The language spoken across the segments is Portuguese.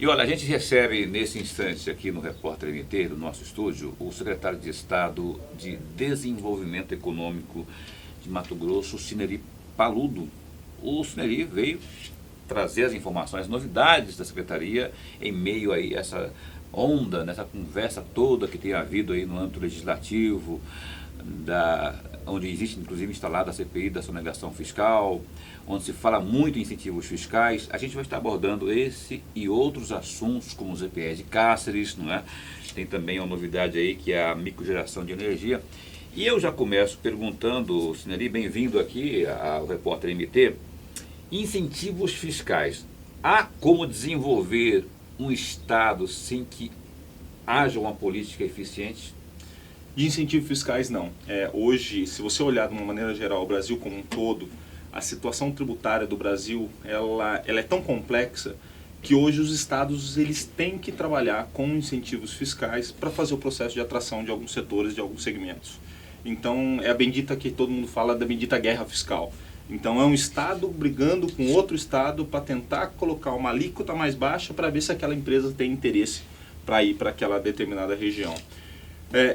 E olha, a gente recebe nesse instante aqui no Repórter MT, do nosso estúdio, o secretário de Estado de Desenvolvimento Econômico de Mato Grosso, Cineri Paludo. O Cineri veio trazer as informações, as novidades da Secretaria em meio aí a essa onda, nessa conversa toda que tem havido aí no âmbito legislativo, onde existe inclusive instalada a CPI da sonegação fiscal, onde se fala muito em incentivos fiscais. A gente vai estar abordando esse e outros assuntos, como os EPS de Cáceres, não é? Tem também uma novidade aí que é a microgeração de energia. E eu já começo perguntando, Cineri, bem-vindo aqui ao Repórter MT, incentivos fiscais. Há como desenvolver um Estado sem que haja uma política eficiente? De incentivos fiscais, não. Hoje, se você olhar de uma maneira geral o Brasil como um todo, a situação tributária do Brasil ela é tão complexa que hoje os estados eles têm que trabalhar com incentivos fiscais para fazer o processo de atração de alguns setores, de alguns segmentos. Então, é a bendita que todo mundo fala da bendita guerra fiscal. Então, é um estado brigando com outro estado para tentar colocar uma alíquota mais baixa para ver se aquela empresa tem interesse para ir para aquela determinada região.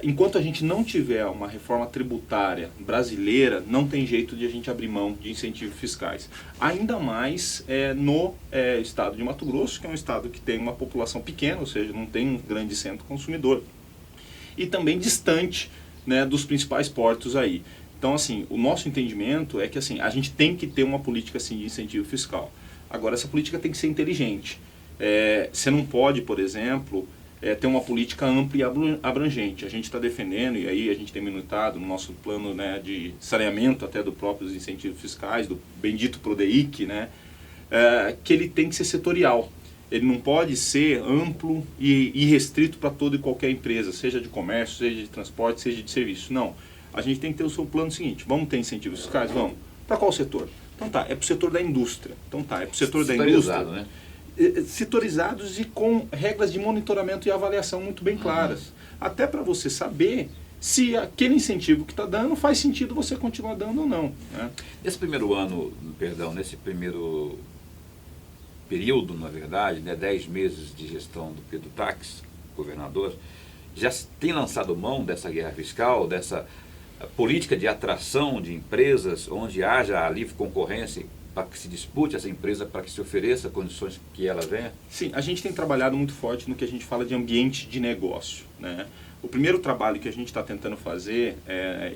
Enquanto a gente não tiver uma reforma tributária brasileira, não tem jeito de a gente abrir mão de incentivos fiscais. Ainda mais no estado de Mato Grosso, que é um estado que tem uma população pequena, ou seja, não tem um grande centro consumidor. E também distante, né, dos principais portos aí. Então, assim, o nosso entendimento é que assim, a gente tem que ter uma política assim, de incentivo fiscal. Agora, essa política tem que ser inteligente. Você não pode, por exemplo, ter uma política ampla e abrangente. A gente está defendendo, e aí a gente tem minutado no nosso plano, né, de saneamento até dos próprios incentivos fiscais, do bendito PRODEIC, né, que ele tem que ser setorial. Ele não pode ser amplo e restrito para toda e qualquer empresa, seja de comércio, seja de transporte, seja de serviço. Não. A gente tem que ter o seu plano seguinte: vamos ter incentivos fiscais? Vamos. Para qual setor? Então tá, é para o setor da indústria. Então tá, é para o setor da indústria. Né? Setorizados e com regras de monitoramento e avaliação muito bem claras. Até para você saber se aquele incentivo que está dando faz sentido você continuar dando ou não. Né? Nesse primeiro ano, nesse primeiro período, na verdade, né, 10 meses de gestão do Pedro Taques, governador, já tem lançado mão dessa guerra fiscal, dessa política de atração de empresas, onde haja a livre concorrência, para que se dispute essa empresa, para que se ofereça condições que ela venha? Sim, a gente tem trabalhado muito forte no que a gente fala de ambiente de negócio, né? O primeiro trabalho que a gente está tentando fazer,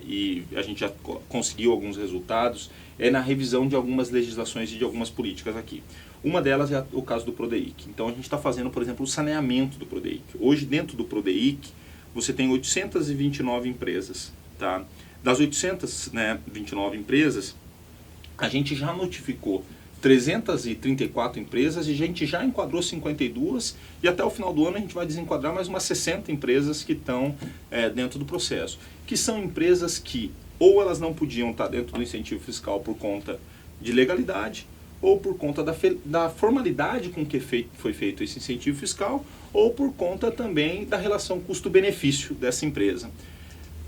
e a gente já conseguiu alguns resultados, é na revisão de algumas legislações e de algumas políticas aqui. Uma delas é o caso do PRODEIC. Então a gente está fazendo, por exemplo, o saneamento do PRODEIC. Hoje, dentro do PRODEIC, você tem 829 empresas. Tá? Das 829 empresas, a gente já notificou 334 empresas e a gente já enquadrou 52 e até o final do ano a gente vai desenquadrar mais umas 60 empresas que estão dentro do processo. Que são empresas que ou elas não podiam estar dentro do incentivo fiscal por conta de legalidade ou por conta da formalidade com que foi feito esse incentivo fiscal ou por conta também da relação custo-benefício dessa empresa.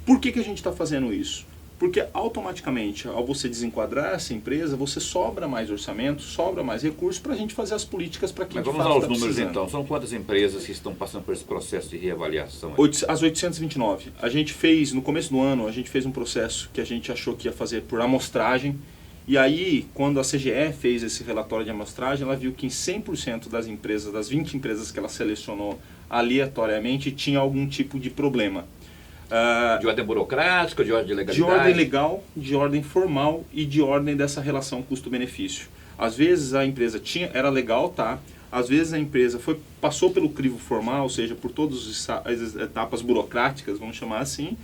Por que a gente está fazendo isso? Porque automaticamente, ao você desenquadrar essa empresa, você sobra mais orçamento, sobra mais recursos para a gente fazer as políticas para quem de fato está precisando. Vamos aos números então. São quantas empresas que estão passando por esse processo de reavaliação? As 829. A gente fez, no começo do ano, a gente fez um processo que a gente achou que ia fazer por amostragem. E aí, quando a CGE fez esse relatório de amostragem, ela viu que em 100% das empresas, das 20 empresas que ela selecionou aleatoriamente, tinha algum tipo de problema. De ordem burocrática, de ordem de legalidade? De ordem legal, de ordem formal e de ordem dessa relação custo-benefício. Às vezes a empresa era legal, tá? Às vezes a empresa passou pelo crivo formal, ou seja, por todas as etapas burocráticas, vamos chamar assim.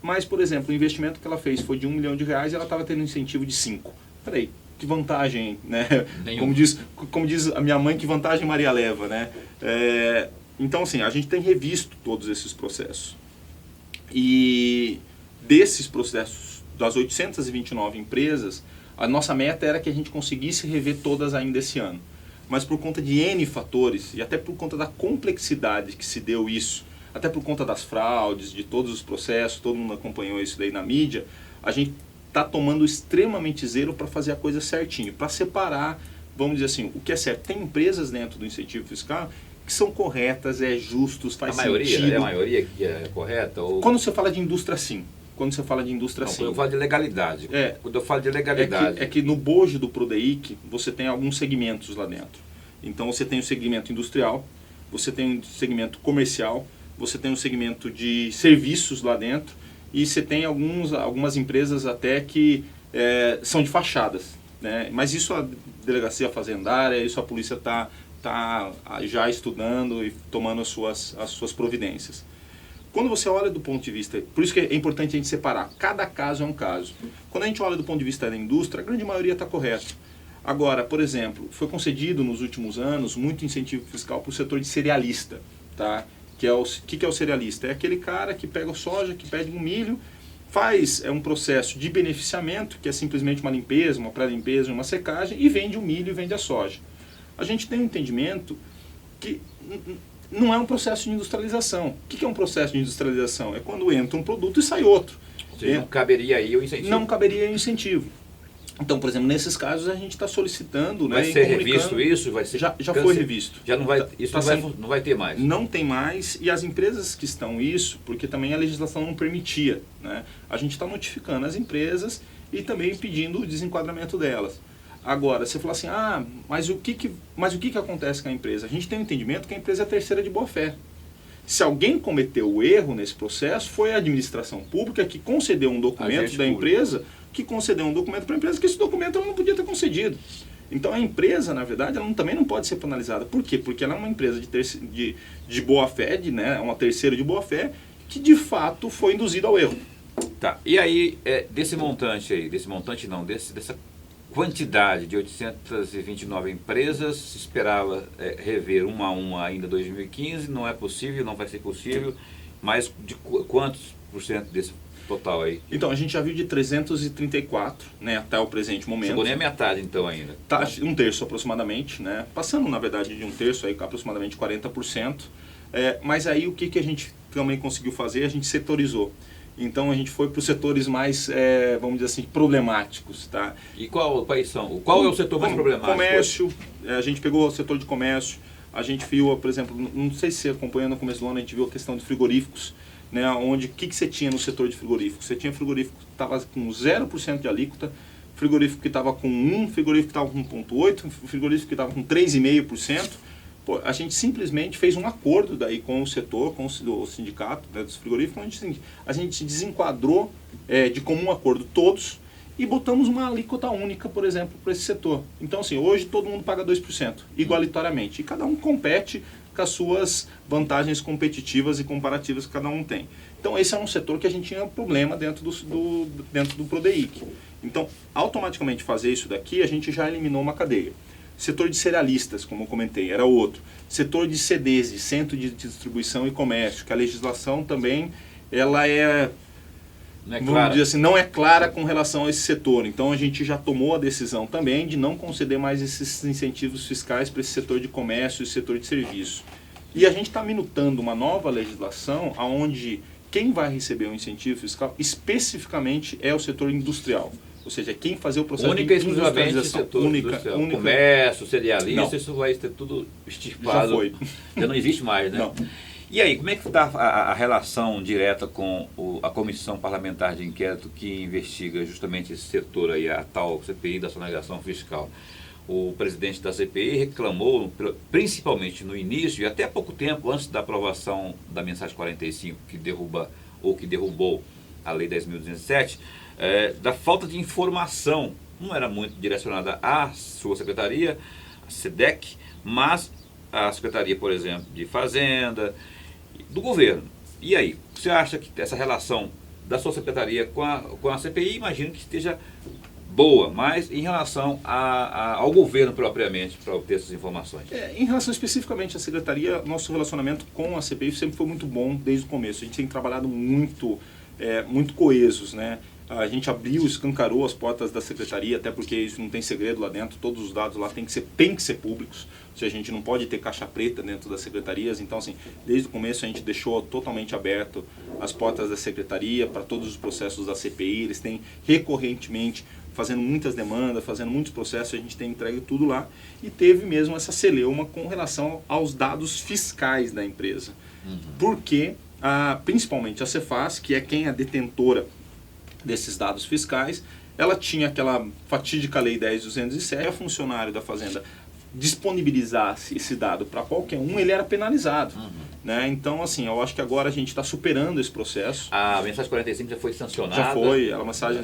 Mas, por exemplo, o investimento que ela fez foi de R$1 milhão e ela estava tendo um incentivo de 5. Peraí, que vantagem, né? Como diz a minha mãe, que vantagem Maria leva, né? Então, assim, a gente tem revisto todos esses processos. E desses processos, das 829 empresas, a nossa meta era que a gente conseguisse rever todas ainda esse ano. Mas por conta de N fatores, e até por conta da complexidade que se deu isso, até por conta das fraudes, de todos os processos, todo mundo acompanhou isso daí na mídia, a gente está tomando extremamente zelo para fazer a coisa certinho, para separar, vamos dizer assim, o que é certo. Tem empresas dentro do incentivo fiscal que são corretas, justos, faz A maioria, sentido. é a maioria que é correta? Ou... Quando você fala de indústria, sim. Quando você fala de indústria, Não, sim. quando eu falo de legalidade. É. Quando eu falo de legalidade. É que no bojo do Prodeic você tem alguns segmentos lá dentro. Então você tem o segmento industrial, você tem o segmento comercial, você tem o segmento de serviços lá dentro e você tem algumas empresas até que são de fachadas, né? Mas isso a delegacia fazendária, isso a polícia está já estudando e tomando as suas providências. Quando você olha do ponto de vista, por isso que é importante a gente separar, cada caso é um caso. Quando a gente olha do ponto de vista da indústria, a grande maioria está correta. Agora, por exemplo, foi concedido nos últimos anos muito incentivo fiscal para o setor de cerealista, tá? Que é o cerealista? É aquele cara que pega a soja, que pede um milho, faz um processo de beneficiamento, que é simplesmente uma limpeza, uma pré-limpeza, uma secagem, e vende o milho e vende a soja. A gente tem um entendimento que não é um processo de industrialização. O que é um processo de industrialização? É quando entra um produto e sai outro. Ou seja, não caberia aí o incentivo. Não caberia o incentivo. Então, por exemplo, nesses casos a gente está solicitando... Vai ser revisto isso? Vai ser já foi revisto. Já não vai, isso não vai ter mais? Não tem mais, e as empresas que estão isso, porque também a legislação não permitia, né? A gente está notificando as empresas e também pedindo o desenquadramento delas. Agora, você fala assim, mas o que acontece com a empresa? A gente tem um entendimento que a empresa é terceira de boa-fé. Se alguém cometeu o erro nesse processo, foi a administração pública que concedeu um documento da empresa, que concedeu um documento para a empresa, que esse documento ela não podia ter concedido. Então a empresa, na verdade, ela também não pode ser penalizada. Por quê? Porque ela é uma empresa de boa-fé, né? Uma terceira de boa-fé, que de fato foi induzida ao erro. Tá, e aí, dessa quantidade de 829 empresas, se esperava rever uma a uma ainda em 2015, não é possível, não vai ser possível, mas de quantos por cento desse total aí? Então, a gente já viu de 334, né, até o presente momento. Chegou nem a metade então ainda. Tá, um terço aproximadamente, né, passando na verdade de um terço, aí, aproximadamente 40%, mas aí o que a gente também conseguiu fazer, a gente setorizou. Então a gente foi para os setores mais, vamos dizer assim, problemáticos, tá? E quais são? Qual é o setor mais problemático? Comércio, a gente pegou o setor de comércio, a gente viu, por exemplo, não sei se você acompanhou no começo do ano, a gente viu a questão de frigoríficos, né? Onde, o que você tinha no setor de frigoríficos? Você tinha frigorífico que estava com 0% de alíquota, frigorífico que estava com 1%, frigorífico que estava com 1,8%, frigorífico que estava com 3,5%. Pô, a gente simplesmente fez um acordo daí com o setor, com o sindicato, né, dos frigoríficos, onde a gente desenquadrou de comum acordo todos e botamos uma alíquota única, por exemplo, para esse setor. Então, assim, hoje todo mundo paga 2%, igualitariamente, e cada um compete com as suas vantagens competitivas e comparativas que cada um tem. Então, esse é um setor que a gente tinha problema dentro do Prodeic. Então, automaticamente fazer isso daqui, a gente já eliminou uma cadeia. Setor de cerealistas, como eu comentei, era outro. Setor de CDs, de Centro de Distribuição e Comércio, que a legislação também, ela vamos dizer assim, não é clara com relação a esse setor. Então a gente já tomou a decisão também de não conceder mais esses incentivos fiscais para esse setor de comércio e setor de serviço. E a gente está minutando uma nova legislação onde quem vai receber o incentivo fiscal especificamente é o setor industrial. Ou seja, quem fazer o processo única de industrialização. Setor única. Comércio, cerealista, isso vai ter tudo extirpado. Já foi. Já não existe mais, né? Não. E aí, como é que está a relação direta com a Comissão Parlamentar de Inquérito que investiga justamente esse setor aí, a tal CPI da sonegação fiscal? O presidente da CPI reclamou, principalmente no início e até há pouco tempo, antes da aprovação da mensagem 45, que derrubou a Lei 10.207, da falta de informação. Não era muito direcionada à sua secretaria, a SEDEC, mas a Secretaria, por exemplo, de Fazenda, do governo. E aí, você acha que essa relação da sua secretaria com a CPI, imagino que esteja boa, mas em relação ao governo propriamente, para obter essas informações? Em relação especificamente à secretaria, nosso relacionamento com a CPI sempre foi muito bom desde o começo. A gente tem trabalhado muito coesos, né? A gente escancarou as portas da secretaria, até porque isso não tem segredo lá dentro, todos os dados lá têm que ser públicos, ou seja, a gente não pode ter caixa preta dentro das secretarias. Então, assim, desde o começo a gente deixou totalmente aberto as portas da secretaria para todos os processos da CPI. Eles têm recorrentemente fazendo muitas demandas, fazendo muitos processos, a gente tem entregue tudo lá, e teve mesmo essa celeuma com relação aos dados fiscais da empresa. Porque, principalmente a Cefaz, que é quem é detentora desses dados fiscais, ela tinha aquela fatídica Lei 10.207, a funcionário da Fazenda disponibilizasse esse dado para qualquer um, ele era penalizado. Né? Então, assim, eu acho que agora a gente está superando esse processo. A mensagem 45 já foi sancionada? Já foi, ela mensagem,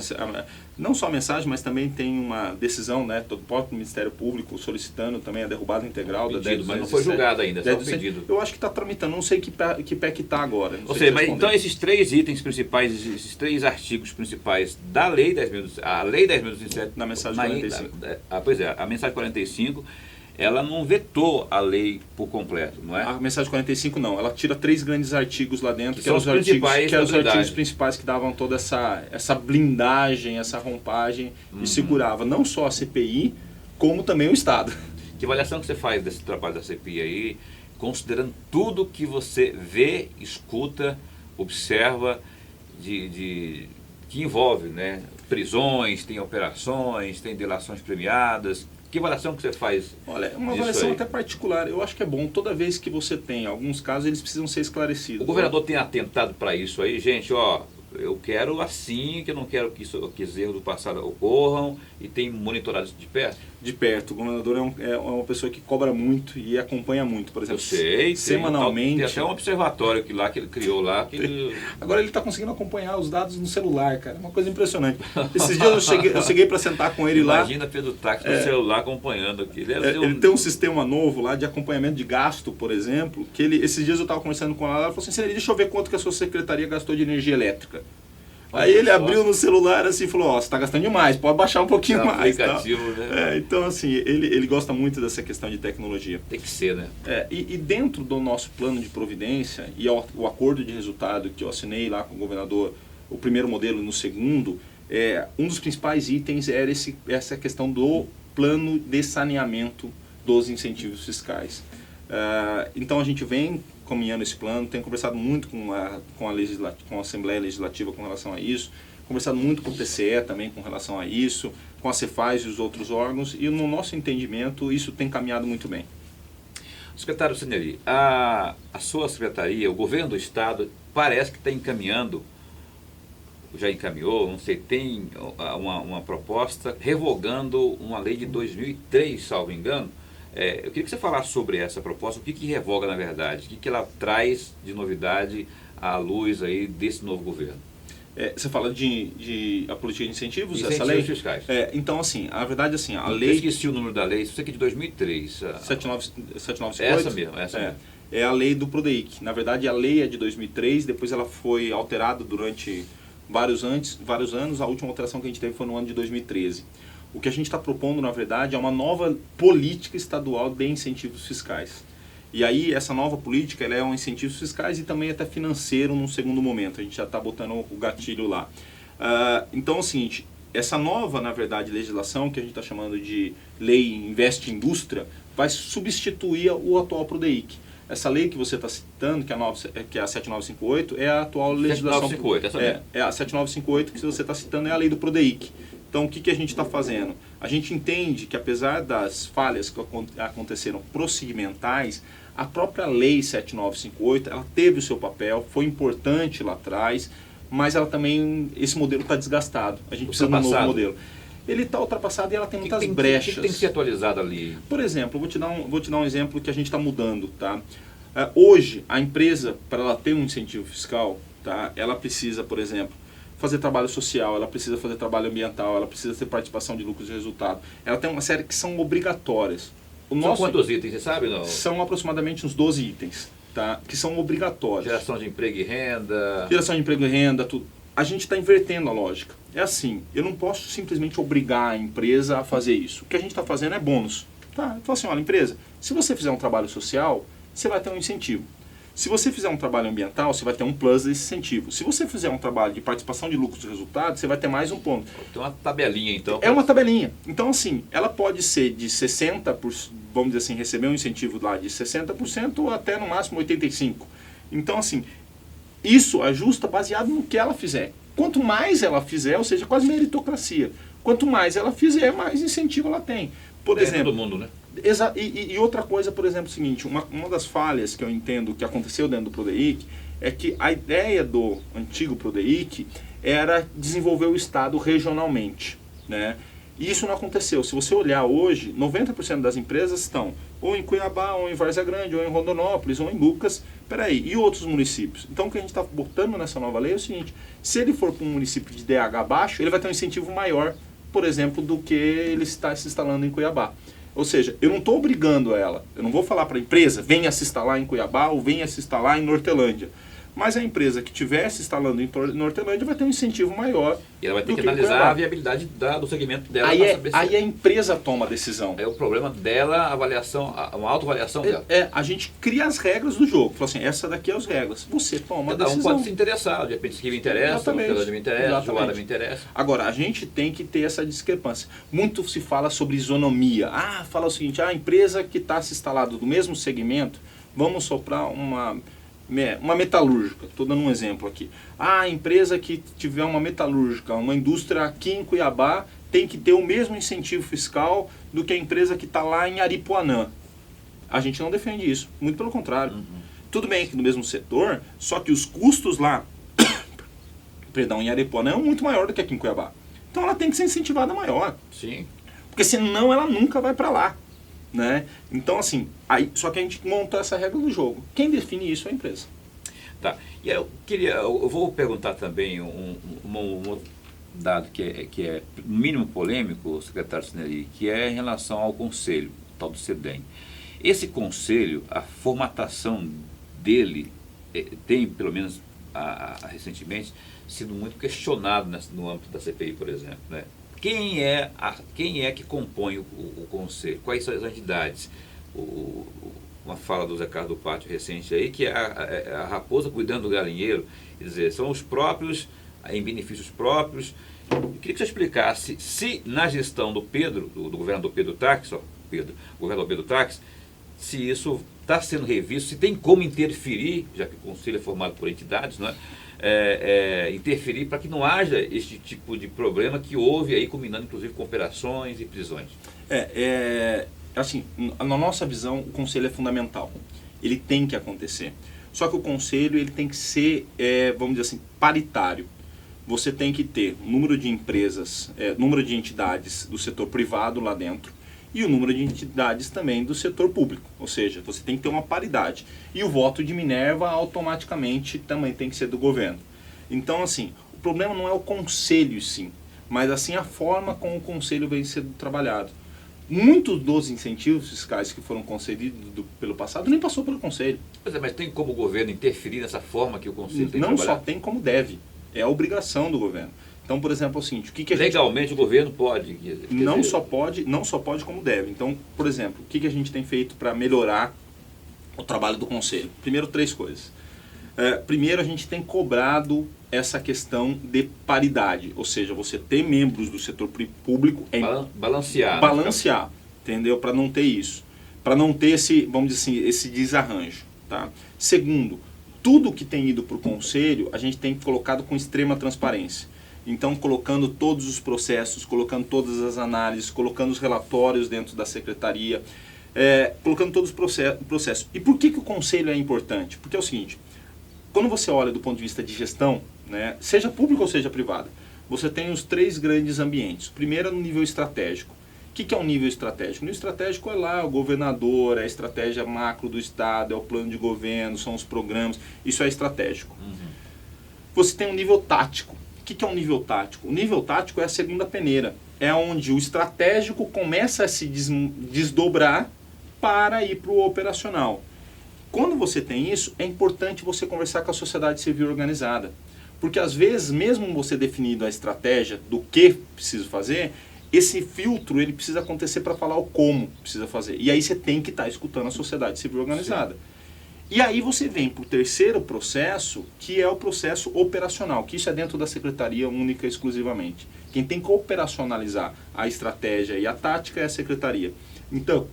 não só a mensagem, mas também tem uma decisão, né, do próprio Ministério Público solicitando também a derrubada integral da 10.207. Mas não foi julgada ainda, só um pedido. Eu acho que está tramitando, não sei que pé que está agora. Ou seja, mas então esses 3 itens principais, esses 3 artigos principais da Lei 10.207, a Lei 10.207... Na mensagem 45. Pois é, a mensagem 45... ela não vetou a lei por completo, não é? A mensagem 45 não, ela tira 3 grandes artigos lá dentro, que são os artigos principais que davam toda essa blindagem, essa rompagem e segurava não só a CPI, como também o Estado. Que avaliação que você faz desse trabalho da CPI aí, considerando tudo que você vê, escuta, observa, que envolve, né? Prisões, tem operações, tem delações premiadas. Que avaliação que você faz? Olha, é uma avaliação até particular. Eu acho que é bom, toda vez que você tem alguns casos, eles precisam ser esclarecidos. O governador tem atentado para isso aí, gente, ó, eu quero assim, que eu não quero que os erros do passado ocorram, e tem monitorado isso de perto? De perto. O governador é uma pessoa que cobra muito e acompanha muito. Por exemplo, eu sei, semanalmente. Tem até um observatório que ele criou lá. Agora ele está conseguindo acompanhar os dados no celular, cara. É uma coisa impressionante. Esses dias eu cheguei para sentar com ele lá. Imagina Pedro Táxi no celular acompanhando aqui. Ele tem um sistema novo lá de acompanhamento de gasto, por exemplo, que esses dias eu estava conversando com ela falou assim, deixa eu ver quanto que a sua secretaria gastou de energia elétrica. Aí ele abriu no celular assim e falou, ó, você está gastando demais, pode baixar um pouquinho mais. Aplicativo, né? Então, assim, ele gosta muito dessa questão de tecnologia. Tem que ser, né? E dentro do nosso plano de providência e o acordo de resultado que eu assinei lá com o governador, o primeiro modelo no segundo, um dos principais itens era essa questão do plano de saneamento dos incentivos fiscais. Então a gente vem caminhando esse plano, tem conversado muito com a Assembleia Legislativa com relação a isso, conversado muito com o TCE também com relação a isso, com a Cefaz e os outros órgãos, e no nosso entendimento isso tem caminhado muito bem. Secretário Cineri, a sua secretaria, o governo do Estado, parece que está encaminhando, já encaminhou, não sei, tem uma proposta revogando uma lei de 2003, salvo engano. Eu queria que você falasse sobre essa proposta, o que revoga na verdade, o que ela traz de novidade à luz aí desse novo governo. Você fala de a política de incentivos, essa lei? Fiscais. Então, assim, a verdade, assim, a lei... Eu esqueci o número da lei, isso aqui é de 2003. 7958? Essa mesmo. É a lei do PRODEIC. Na verdade, a lei é de 2003, depois ela foi alterada durante vários anos, a última alteração que a gente teve foi no ano de 2013. O que a gente está propondo, na verdade, é uma nova política estadual de incentivos fiscais. E aí, essa nova política, ela é um incentivos fiscais e também até financeiro num segundo momento. A gente já está botando o gatilho lá. Então, é o seguinte, essa nova, na verdade, legislação, que a gente está chamando de Lei Investe Indústria, vai substituir o atual PRODEIC. Essa lei que você está citando, que é a 7958, é a atual legislação... 7958, essa mesmo. A 7958 que você está citando é a lei do PRODEIC. Então, o que a gente está fazendo? A gente entende que, apesar das falhas que aconteceram procedimentais, a própria Lei 7958, ela teve o seu papel, foi importante lá atrás, mas ela também, esse modelo está desgastado. A gente precisa de um novo modelo. Ele está ultrapassado e ela tem muitas brechas. O que tem que ser atualizado ali? Por exemplo, vou te dar um exemplo que a gente está mudando. Tá? Hoje, a empresa, para ela ter um incentivo fiscal, tá? Ela precisa, por exemplo, fazer trabalho social, ela precisa fazer trabalho ambiental, ela precisa ter participação de lucros e resultado. Ela tem uma série que são obrigatórias. São quantos itens, você sabe? Não? São aproximadamente uns 12 itens, tá? Que são obrigatórios. Geração de emprego e renda. Geração de emprego e renda, tudo. A gente está invertendo a lógica. É assim, eu não posso simplesmente obrigar a empresa a fazer isso. O que a gente está fazendo é bônus. Tá? Eu falo assim, olha, empresa, se você fizer um trabalho social, você vai ter um incentivo. Se você fizer um trabalho ambiental, você vai ter um plus desse incentivo. Se você fizer um trabalho de participação de lucros e resultados, você vai ter mais um ponto. Tem uma tabelinha, então. É uma tabelinha. Então, assim, ela pode ser de 60%, vamos dizer assim, receber um incentivo lá de 60% ou até no máximo 85%. Então, assim, isso ajusta baseado no que ela fizer. Quanto mais ela fizer, ou seja, quase meritocracia. Quanto mais ela fizer, mais incentivo ela tem. Por exemplo, todo mundo, né? E outra coisa, por exemplo, é o seguinte, uma das falhas que eu entendo que aconteceu dentro do Prodeic é que a ideia do antigo Prodeic era desenvolver o Estado regionalmente, né? E isso não aconteceu. Se você olhar hoje, 90% das empresas estão ou em Cuiabá, ou em Várzea Grande, ou em Rondonópolis, ou em Lucas, peraí, e outros municípios? Então o que a gente está botando nessa nova lei é o seguinte, se ele for para um município de DH baixo, ele vai ter um incentivo maior, por exemplo, do que ele está se instalando em Cuiabá. Ou seja, eu não estou obrigando ela, eu não vou falar para a empresa, venha se instalar em Cuiabá ou venha se instalar em Nortelândia. Mas a empresa que estiver se instalando em Nortelândia vai ter um incentivo maior. E ela vai ter que analisar a viabilidade do segmento dela. Aí a empresa toma a decisão. É o problema dela, a avaliação, uma autoavaliação dela. A gente cria as regras do jogo. Fala assim, essa daqui é as regras. Você toma a decisão. Cada um pode se interessar. De repente, isso aqui me interessa, Nortelândia me interessa, Joara me interessa. Agora, a gente tem que ter essa discrepância. Muito se fala sobre isonomia. Fala o seguinte, a empresa que está se instalada do mesmo segmento, vamos soprar uma metalúrgica, estou dando um exemplo aqui. A empresa que tiver uma metalúrgica, uma indústria aqui em Cuiabá, tem que ter o mesmo incentivo fiscal do que a empresa que está lá em Aripuanã. A gente não defende isso, muito pelo contrário. Tudo bem que no mesmo setor, só que os custos lá, em Aripuanã é muito maior do que aqui em Cuiabá. Então ela tem que ser incentivada maior. Sim. Porque senão ela nunca vai para lá. Né? Então, assim, só que a gente monta essa regra do jogo. Quem define isso é a empresa. Tá. E eu vou perguntar também um dado que é no mínimo polêmico, secretário Cineri, que é em relação ao conselho, tal do CEDEM. Esse conselho, a formatação dele tem, pelo menos recentemente, sido muito questionado no âmbito da CPI, por exemplo, né? Quem é que compõe o conselho? Quais são as entidades? Uma fala do Zé Carlos do Pátio recente aí, que é a raposa cuidando do galinheiro, quer dizer, são os próprios, em benefícios próprios. Eu queria que você explicasse se na gestão do governador Pedro Taques, governador Pedro Taques, se isso está sendo revisto, se tem como interferir, já que o conselho é formado por entidades, não é? Interferir para que não haja este tipo de problema que houve aí, culminando inclusive com operações e prisões. Assim, na nossa visão, o conselho é fundamental. Ele tem que acontecer. Só que o conselho ele tem que ser, vamos dizer assim, paritário. Você tem que ter o número de empresas, número de entidades do setor privado lá dentro e o número de entidades também do setor público. Ou seja, você tem que ter uma paridade. E o voto de Minerva automaticamente também tem que ser do governo. Então, assim, o problema não é o conselho, sim, mas assim a forma como o conselho vem sendo trabalhado. Muitos dos incentivos fiscais que foram concedidos pelo passado nem passou pelo conselho. Pois é, mas tem como o governo interferir nessa forma que o conselho tem Não trabalhado? só tem como deve. É a obrigação do governo. Então, por exemplo, é o seguinte, legalmente o governo pode? Não só pode como deve. Então, por exemplo, o que a gente tem feito para melhorar o trabalho do conselho? Primeiro, 3 coisas. Primeiro, a gente tem cobrado essa questão de paridade, ou seja, você ter membros do setor público balancear, entendeu? Para não ter isso, para não ter esse, vamos dizer assim, esse desarranjo, tá? Segundo, tudo que tem ido para o conselho, a gente tem colocado com extrema transparência. Então, colocando todos os processos, colocando todas as análises, colocando os relatórios dentro da secretaria, colocando todos os processos. E por que o conselho é importante? Porque é o seguinte, quando você olha do ponto de vista de gestão, né, seja pública ou seja privada, você tem os 3 grandes ambientes. O primeiro é no nível estratégico. O que é um nível estratégico? O nível estratégico é lá o governador, é a estratégia macro do Estado, é o plano de governo, são os programas, isso é estratégico. Você tem um nível tático. O que é um nível tático? O nível tático é a segunda peneira. É onde o estratégico começa a se desdobrar para ir para o operacional. Quando você tem isso, é importante você conversar com a sociedade civil organizada. Porque às vezes, mesmo você definindo a estratégia do que precisa fazer, esse filtro ele precisa acontecer para falar o como precisa fazer. E aí você tem que estar escutando a sociedade civil organizada. Sim. E aí você vem para o terceiro processo, que é o processo operacional, que isso é dentro da Secretaria única exclusivamente. Quem tem que operacionalizar a estratégia e a tática é a Secretaria. Então,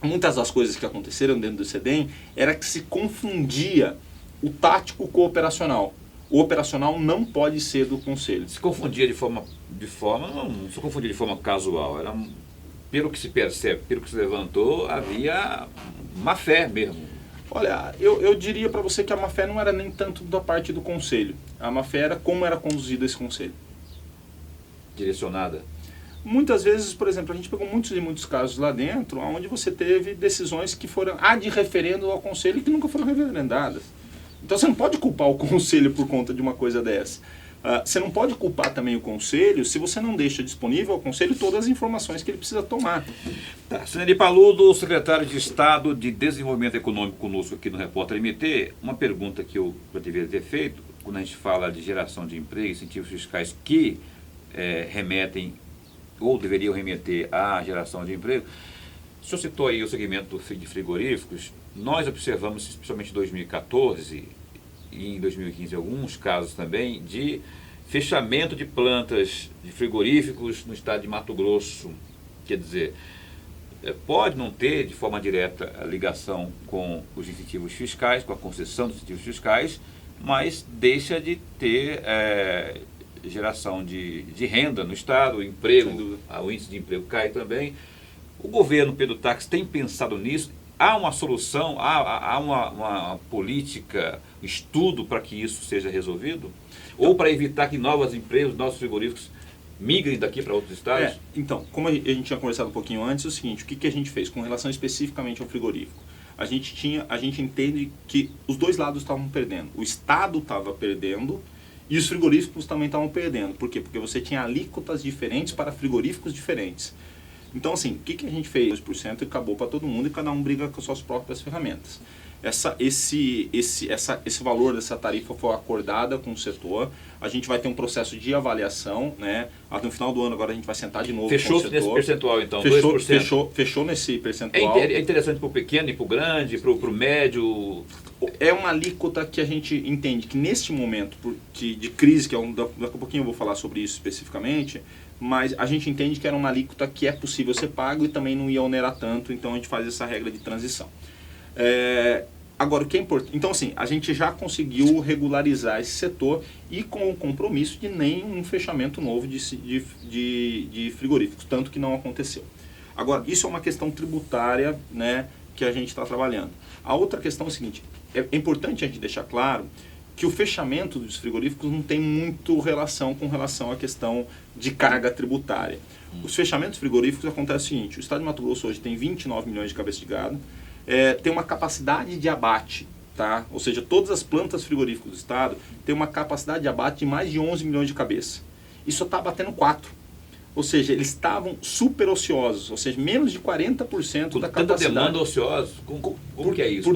muitas das coisas que aconteceram dentro do CEDEM era que se confundia o tático com o operacional. O operacional não pode ser do conselho. Se confundia não se confundia de forma casual, era, pelo que se percebe, pelo que se levantou, havia má fé mesmo. Olha, eu diria para você que a má fé não era nem tanto da parte do conselho. A má fé era como era conduzido esse conselho. Direcionada. Muitas vezes, por exemplo, a gente pegou muitos casos lá dentro, onde você teve decisões que foram de referendo ao conselho e que nunca foram referendadas. Então você não pode culpar o conselho por conta de uma coisa dessa. Você não pode culpar também o conselho se você não deixa disponível ao conselho todas as informações que ele precisa tomar. Tá. Sineri Paludo, secretário de Estado de Desenvolvimento Econômico, conosco aqui no Repórter MT. Uma pergunta que eu deveria ter feito, quando a gente fala de geração de emprego, incentivos fiscais que remetem ou deveriam remeter à geração de emprego. O senhor citou aí o segmento de frigoríficos. Nós observamos, especialmente em 2014 e em 2015, alguns casos também de fechamento de plantas de frigoríficos no estado de Mato Grosso. Quer dizer, pode não ter de forma direta a ligação com os incentivos fiscais, com a concessão dos incentivos fiscais, mas deixa de ter geração de renda no estado, o emprego, o índice de emprego cai também. O governo Pedro Taques tem pensado nisso? Há uma solução, há uma política, estudo para que isso seja resolvido? Ou para evitar que novas empresas, novos frigoríficos migrem daqui para outros estados? Então, como a gente tinha conversado um pouquinho antes, é o seguinte, o que a gente fez com relação especificamente ao frigorífico? A gente entende que os dois lados estavam perdendo. O Estado estava perdendo e os frigoríficos também estavam perdendo. Por quê? Porque você tinha alíquotas diferentes para frigoríficos diferentes. Então, assim, o que a gente fez? 2% e acabou para todo mundo e cada um briga com as suas próprias ferramentas. Esse valor dessa tarifa foi acordada com o setor. A gente vai ter um processo de avaliação, né? No final do ano agora a gente vai sentar de novo com o setor. Fechou nesse percentual então, fechou, 2%? Fechou nesse percentual. É interessante para o pequeno e para o grande, para o médio? É uma alíquota que a gente entende que neste momento de crise, que daqui a pouquinho eu vou falar sobre isso especificamente, mas a gente entende que era uma alíquota que é possível ser pago e também não ia onerar tanto, então a gente faz essa regra de transição. Agora, o que é importante... Então, assim, a gente já conseguiu regularizar esse setor e com o compromisso de nenhum fechamento novo de frigoríficos, tanto que não aconteceu. Agora, isso é uma questão tributária, né, que a gente está trabalhando. A outra questão é o seguinte, é importante a gente deixar claro que o fechamento dos frigoríficos não tem muito relação à questão de carga tributária. Os fechamentos frigoríficos acontecem o seguinte, o estado de Mato Grosso hoje tem 29 milhões de cabeças de gado, tem uma capacidade de abate, tá? Ou seja, todas as plantas frigoríficas do estado têm uma capacidade de abate de mais de 11 milhões de cabeças. Isso está batendo 4. Ou seja, eles estavam super ociosos, ou seja, menos de 40% da capacidade. Tanta demanda ociosa, como que é isso?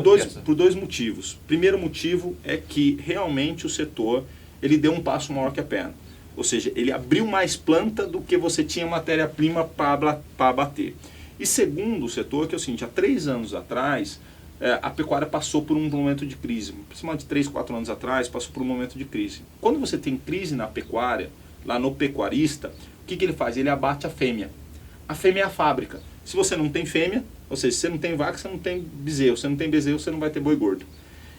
Por dois motivos. Primeiro motivo é que realmente o setor ele deu um passo maior que a perna. Ou seja, ele abriu mais planta do que você tinha matéria-prima para abater. E segundo o setor, que é o seguinte, há 3 anos atrás, a pecuária passou por um momento de crise. Aproximadamente 3, 4 anos atrás, passou por um momento de crise. Quando você tem crise na pecuária, lá no pecuarista, o que ele faz? Ele abate a fêmea. A fêmea é a fábrica. Se você não tem fêmea, ou seja, se você não tem vaca, você não tem bezerro. Se você não tem bezerro, você não vai ter boi gordo.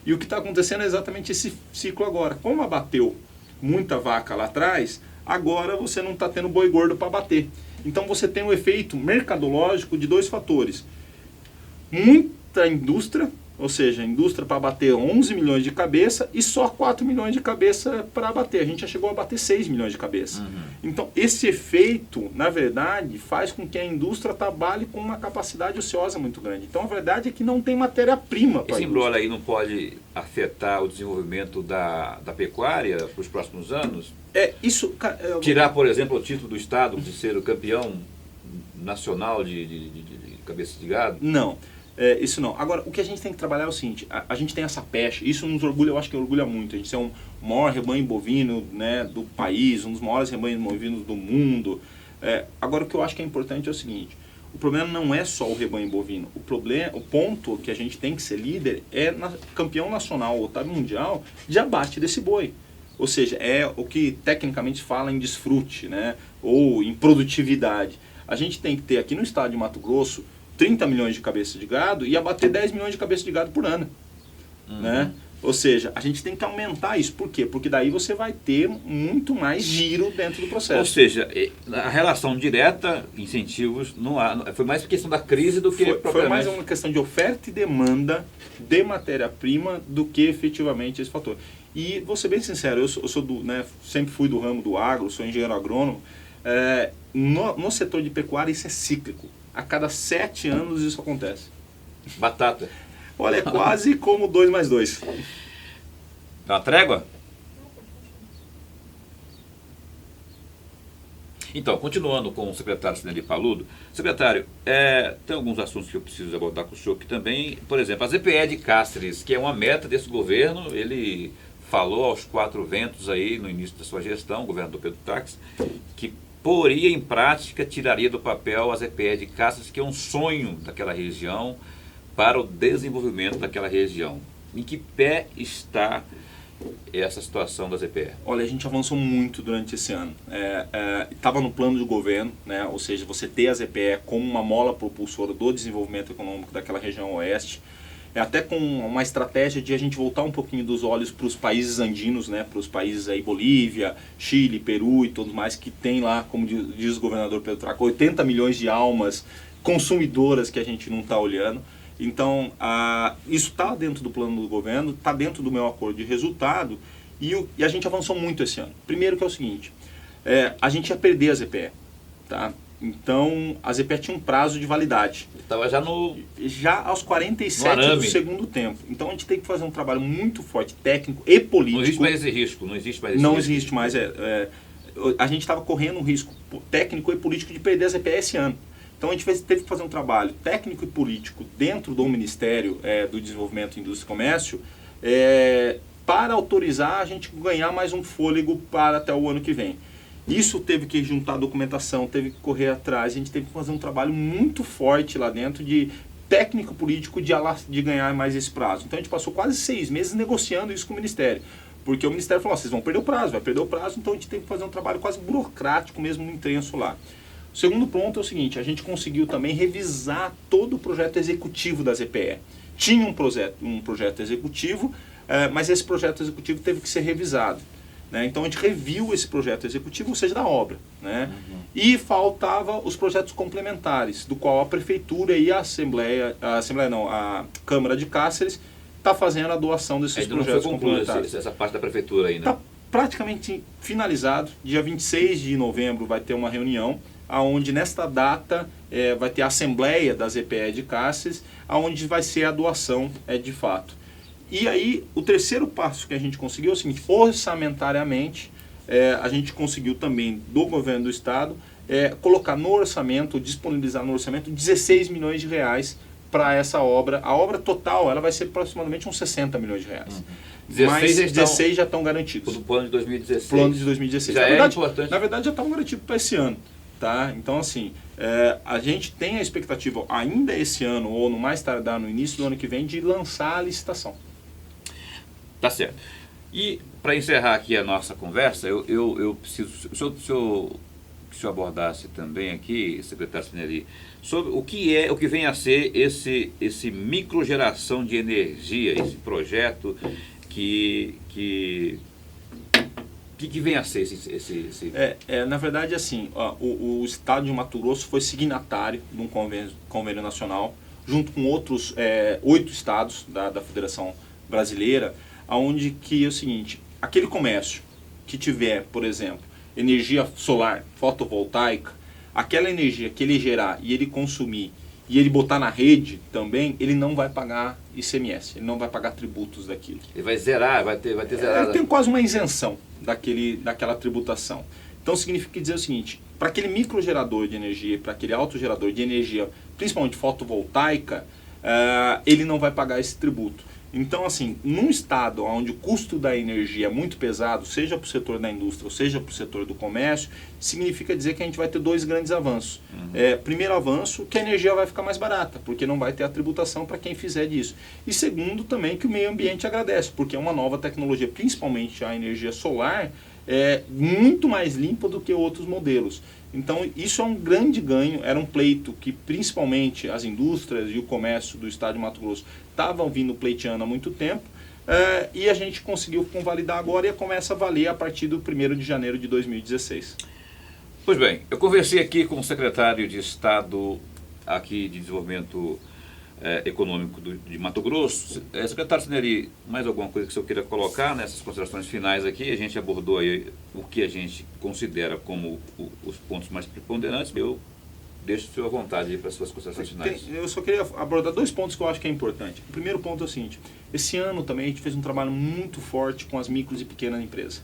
E o que está acontecendo é exatamente esse ciclo agora. Como abateu muita vaca lá atrás, agora você não está tendo boi gordo para abater. Então você tem um efeito mercadológico de 2 fatores. Muita indústria, ou seja, indústria para abater 11 milhões de cabeça e só 4 milhões de cabeça para abater. A gente já chegou a abater 6 milhões de cabeça. Então esse efeito, na verdade, faz com que a indústria trabalhe com uma capacidade ociosa muito grande. Então a verdade é que não tem matéria-prima para esse embrolho aí não pode afetar o desenvolvimento da pecuária para os próximos anos? Tirar, por exemplo, o título do Estado de ser o campeão nacional de cabeça de gado? Não. Isso não. Agora, o que a gente tem que trabalhar é o seguinte, a gente tem essa pecha, isso nos orgulha, eu acho que orgulha muito, a gente é o maior rebanho bovino, né, do país, um dos maiores rebanhos bovinos do mundo. Agora, o que eu acho que é importante é o seguinte, o problema não é só o rebanho bovino, o ponto que a gente tem que ser líder é campeão nacional ou mundial de abate desse boi. Ou seja, é o que tecnicamente fala em desfrute, né, ou em produtividade. A gente tem que ter aqui no estado de Mato Grosso 30 milhões de cabeças de gado e abater 10 milhões de cabeças de gado por ano. Né? Ou seja, a gente tem que aumentar isso. Por quê? Porque daí você vai ter muito mais giro dentro do processo. Ou seja, a relação direta, incentivos, não há, foi mais questão da crise do que foi mais uma questão de oferta e demanda de matéria-prima do que efetivamente esse fator. E vou ser bem sincero, eu sou sempre fui do ramo do agro, sou engenheiro agrônomo. No setor de pecuária isso é cíclico. A cada 7 anos isso acontece. Batata. Olha, é quase como 2 mais 2. Dá uma trégua? Então, continuando com o secretário Sinelli Paludo. Secretário, tem alguns assuntos que eu preciso abordar com o senhor aqui também. Por exemplo, a ZPE de Cáceres, que é uma meta desse governo, ele falou aos 4 ventos aí no início da sua gestão, o governador Pedro Táxi, que poria em prática, tiraria do papel a ZPE de Cáceres, que é um sonho daquela região, para o desenvolvimento daquela região. Em que pé está essa situação da ZPE? Olha, a gente avançou muito durante esse ano. Estava no plano do governo, né? Ou seja, você ter a ZPE como uma mola propulsora do desenvolvimento econômico daquela região oeste, até com uma estratégia de a gente voltar um pouquinho dos olhos para os países andinos, né? Para os países aí, Bolívia, Chile, Peru e tudo mais, que tem lá, como diz o governador Pedro Traco, 80 milhões de almas consumidoras que a gente não está olhando. Então, isso está dentro do plano do governo, está dentro do meu acordo de resultado e a gente avançou muito esse ano. Primeiro que é o seguinte, a gente ia perder a ZPE, tá? Então, a ZPE tinha um prazo de validade. Estava já aos 47 do segundo tempo. Então, a gente tem que fazer um trabalho muito forte, técnico e político. Não existe mais esse risco, não existe mais esse não risco. Existe mais. A gente estava correndo um risco técnico e político de perder a ZPE esse ano. Então a gente teve que fazer um trabalho técnico e político dentro do Ministério do Desenvolvimento, Indústria e Comércio para autorizar a gente ganhar mais um fôlego para até o ano que vem. Isso teve que juntar documentação, teve que correr atrás, a gente teve que fazer um trabalho muito forte lá dentro de técnico político de ganhar mais esse prazo. Então a gente passou quase 6 meses negociando isso com o Ministério. Porque o Ministério falou, vocês vão perder o prazo, vai perder o prazo, então a gente teve que fazer um trabalho quase burocrático mesmo, intenso lá. O segundo ponto é o seguinte, a gente conseguiu também revisar todo o projeto executivo da ZPE. Tinha um projeto executivo, mas esse projeto executivo teve que ser revisado. Né? Então a gente reviu esse projeto executivo, ou seja, da obra. Né? Uhum. E faltava os projetos complementares, do qual a Prefeitura e a Câmara de Cáceres está fazendo a doação desses projetos complementares. Essa parte da Prefeitura ainda. Está praticamente finalizado. Dia 26 de novembro vai ter uma reunião onde nesta data vai ter a Assembleia da ZPE de Cáceres, onde vai ser a doação de fato. E aí, o terceiro passo que a gente conseguiu é o seguinte, orçamentariamente, a gente conseguiu também, do governo do estado, colocar no orçamento, disponibilizar no orçamento 16 milhões de reais para essa obra. A obra total ela vai ser aproximadamente uns 60 milhões de reais. Uhum. Mas 16 já estão garantidos. Do plano de 2016. Plano de 2016. Importante. Na verdade, já estavam garantidos para esse ano. Tá? Então, assim, a gente tem a expectativa, ainda esse ano, ou no mais tardar no início do ano que vem, de lançar a licitação. Tá certo. E, para encerrar aqui a nossa conversa, eu preciso que o senhor abordasse também aqui, secretário Sinelli, sobre o que vem a ser esse microgeração de energia, esse projeto que vem a ser esse... Na verdade, assim, o estado de Mato Grosso foi signatário de um convênio nacional, junto com outros 8 estados da Federação Brasileira, onde que é o seguinte, aquele comércio que tiver, por exemplo, energia solar, fotovoltaica, aquela energia que ele gerar e ele consumir e ele botar na rede também, ele não vai pagar ICMS, ele não vai pagar tributos daquilo. Ele vai zerar, vai ter zerado. Tem quase uma isenção daquela tributação. Então significa dizer o seguinte, para aquele microgerador de energia, para aquele autogerador de energia, principalmente fotovoltaica, ele não vai pagar esse tributo. Então, assim, num estado onde o custo da energia é muito pesado, seja para o setor da indústria ou seja para o setor do comércio, significa dizer que a gente vai ter 2 grandes avanços. Uhum. Primeiro avanço, que a energia vai ficar mais barata, porque não vai ter a tributação para quem fizer disso. E segundo, também que o meio ambiente agradece, porque é uma nova tecnologia, principalmente a energia solar, muito mais limpa do que outros modelos. Então, isso é um grande ganho, era um pleito que principalmente as indústrias e o comércio do estado de Mato Grosso estavam vindo pleiteando há muito tempo, e a gente conseguiu convalidar agora e começa a valer a partir do 1º de janeiro de 2016. Pois bem, eu conversei aqui com o secretário de Estado aqui de Desenvolvimento Econômico de Mato Grosso. Secretário Cineri, mais alguma coisa que o senhor queira colocar nessas considerações finais aqui? A gente abordou aí o que a gente considera como os pontos mais preponderantes. Eu deixo o senhor à vontade para as suas considerações finais. Eu só queria abordar 2 pontos que eu acho que é importante. O primeiro ponto é o seguinte: esse ano também a gente fez um trabalho muito forte com as micros e pequenas empresas.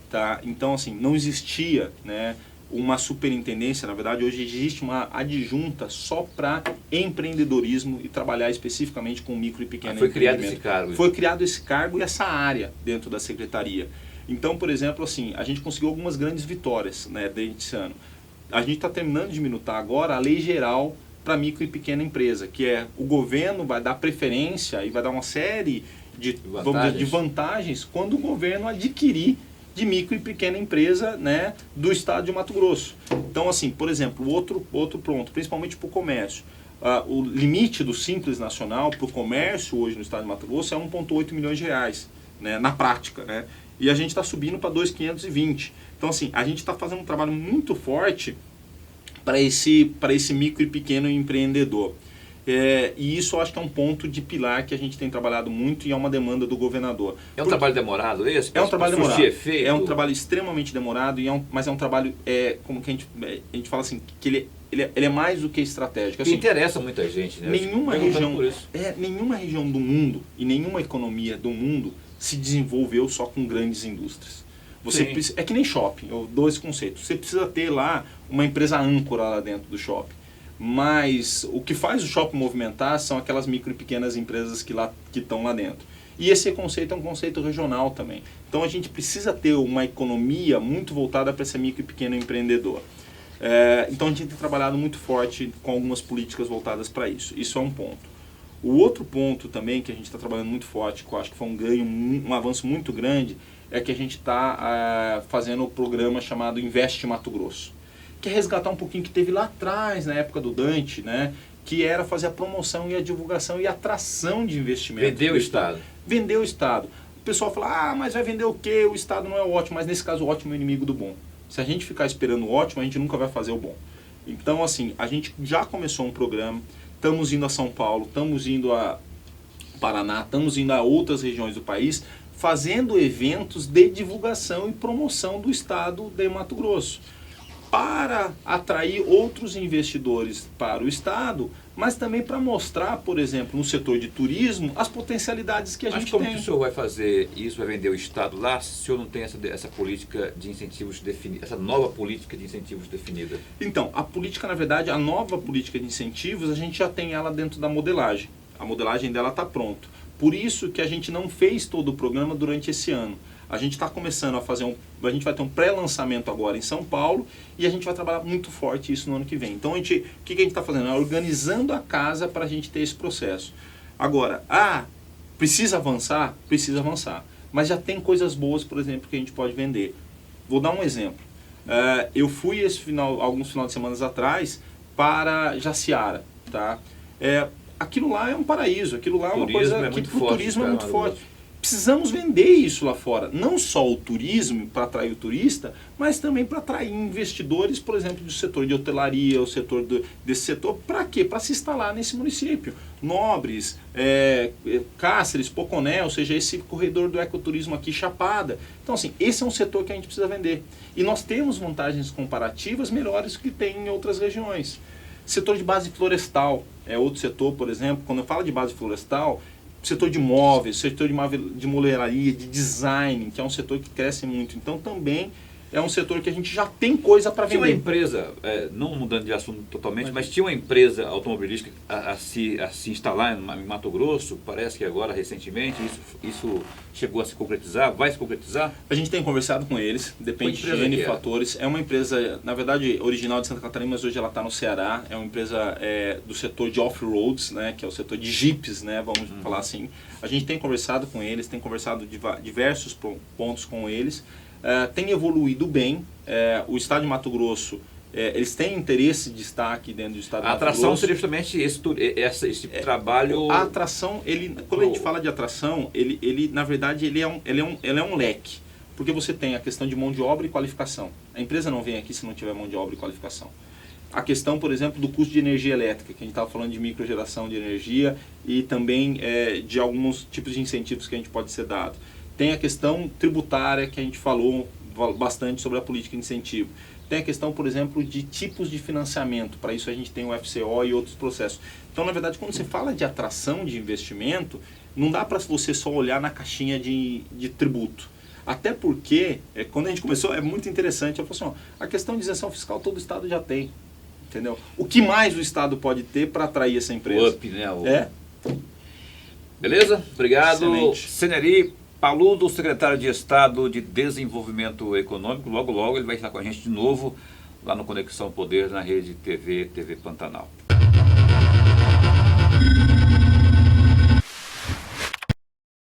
Tá? Então, assim, não existia, né, uma superintendência. Na verdade, hoje existe uma adjunta só para empreendedorismo e trabalhar especificamente com micro e pequeno empreendimento. Foi criado esse cargo. Foi criado esse cargo e essa área dentro da secretaria. Então, por exemplo, assim, a gente conseguiu algumas grandes vitórias, né, desse ano. A gente está terminando de minutar agora a lei geral para micro e pequena empresa, que é o governo vai dar preferência e vai dar uma série de vantagens quando o governo adquirir de micro e pequena empresa, né, do estado de Mato Grosso. Então, assim, por exemplo, outro ponto, principalmente para o comércio. O limite do Simples Nacional para o comércio hoje no estado de Mato Grosso é 1,8 milhões de reais, né, na prática, né? E a gente está subindo para 2,520. Então, assim, a gente está fazendo um trabalho muito forte para esse micro e pequeno empreendedor. E isso eu acho que é um ponto de pilar que a gente tem trabalhado muito e é uma demanda do governador. É um trabalho demorado esse? É um trabalho demorado. Efeito? É um trabalho extremamente demorado, mas é um trabalho, como que a gente fala assim, que ele é mais do que estratégico. Assim, que interessa muita gente, né? Nenhuma região do mundo e nenhuma economia do mundo se desenvolveu só com grandes indústrias. É que nem shopping, eu dou esse conceito. Você precisa ter lá uma empresa âncora lá dentro do shopping. Mas o que faz o shopping movimentar são aquelas micro e pequenas empresas que estão lá dentro. E esse conceito é um conceito regional também. Então a gente precisa ter uma economia muito voltada para esse micro e pequeno empreendedor. Então a gente tem trabalhado muito forte com algumas políticas voltadas para isso. Isso é um ponto. O outro ponto também que a gente está trabalhando muito forte, que eu acho que foi um avanço muito grande, é que a gente está fazendo o programa chamado Investe Mato Grosso, que é resgatar um pouquinho que teve lá atrás, na época do Dante, né, que era fazer a promoção e a divulgação e a atração de investimento. Vender o Estado. Vender o Estado. O pessoal fala, mas vai vender o quê? O Estado não é o ótimo, mas nesse caso o ótimo é o inimigo do bom. Se a gente ficar esperando o ótimo, a gente nunca vai fazer o bom. Então, assim, a gente já começou um programa, estamos indo a São Paulo, estamos indo a Paraná, estamos indo a outras regiões do país, fazendo eventos de divulgação e promoção do Estado de Mato Grosso, para atrair outros investidores para o Estado, mas também para mostrar, por exemplo, no setor de turismo, as potencialidades que a gente tem. Mas como que o senhor vai fazer isso, vai vender o Estado lá, se o senhor não tem essa política de incentivos definida, essa nova política de incentivos definida? Então, a política, na verdade, a nova política de incentivos, a gente já tem ela dentro da modelagem. A modelagem dela está pronta. Por isso que a gente não fez todo o programa durante esse ano. A gente está começando a fazer a gente vai ter um pré-lançamento agora em São Paulo e a gente vai trabalhar muito forte isso no ano que vem. Então, o que a gente está fazendo? É organizando a casa para a gente ter esse processo. Agora, precisa avançar? Precisa avançar. Mas já tem coisas boas, por exemplo, que a gente pode vender. Vou dar um exemplo. Eu fui alguns finais de semana atrás para Jaciara, tá? Aquilo lá é um paraíso, aquilo lá é uma coisa que o turismo é muito forte. Precisamos vender isso lá fora, não só o turismo para atrair o turista, mas também para atrair investidores, por exemplo, do setor de hotelaria, o setor desse setor, para quê? Para se instalar nesse município. Nobres, Cáceres, Poconé, ou seja, esse corredor do ecoturismo aqui, Chapada. Então, assim, esse é um setor que a gente precisa vender. E nós temos vantagens comparativas melhores que tem em outras regiões. Setor de base florestal é outro setor, por exemplo. Quando eu falo de base florestal, setor de móveis, setor de moleiraria, de design, que é um setor que cresce muito. Então também é um setor que a gente já tem coisa para vender. Tinha uma empresa, não mudando de assunto totalmente, mas tinha uma empresa automobilística a se instalar em Mato Grosso, parece que agora, recentemente, isso chegou a se concretizar, vai se concretizar? A gente tem conversado com eles, depende de N fatores. É uma empresa, na verdade, original de Santa Catarina, mas hoje ela está no Ceará. É uma empresa do setor de off-roads, né, que é o setor de jeeps, né, vamos falar assim. A gente tem conversado com eles, tem conversado diversos pontos com eles. Tem evoluído bem. O estado de Mato Grosso eles têm interesse de estar aqui dentro do estado do A Mato atração Grosso. seria justamente esse tipo de trabalho. A atração, quando a gente fala de atração, ele na verdade ele é um leque. Porque você tem a questão de mão de obra e qualificação. A empresa não vem aqui se não tiver mão de obra e qualificação. A questão, por exemplo, do custo de energia elétrica, que a gente estava falando de microgeração de energia e também de alguns tipos de incentivos que a gente pode ser dado. Tem a questão tributária, que a gente falou bastante sobre a política de incentivo. Tem a questão, por exemplo, de tipos de financiamento. Para isso a gente tem o FCO e outros processos. Então, na verdade, quando você fala de atração de investimento, não dá para você só olhar na caixinha de tributo. Até porque, quando a gente começou, é muito interessante. Eu falei assim, ó, a questão de isenção fiscal todo Estado já tem. Entendeu? O que mais o Estado pode ter para atrair essa empresa? O up, né? Beleza? Obrigado. Excelente. Seneri Paludo, secretário de Estado de Desenvolvimento Econômico. Logo, logo ele vai estar com a gente de novo lá no Conexão Poder, na rede TV Pantanal.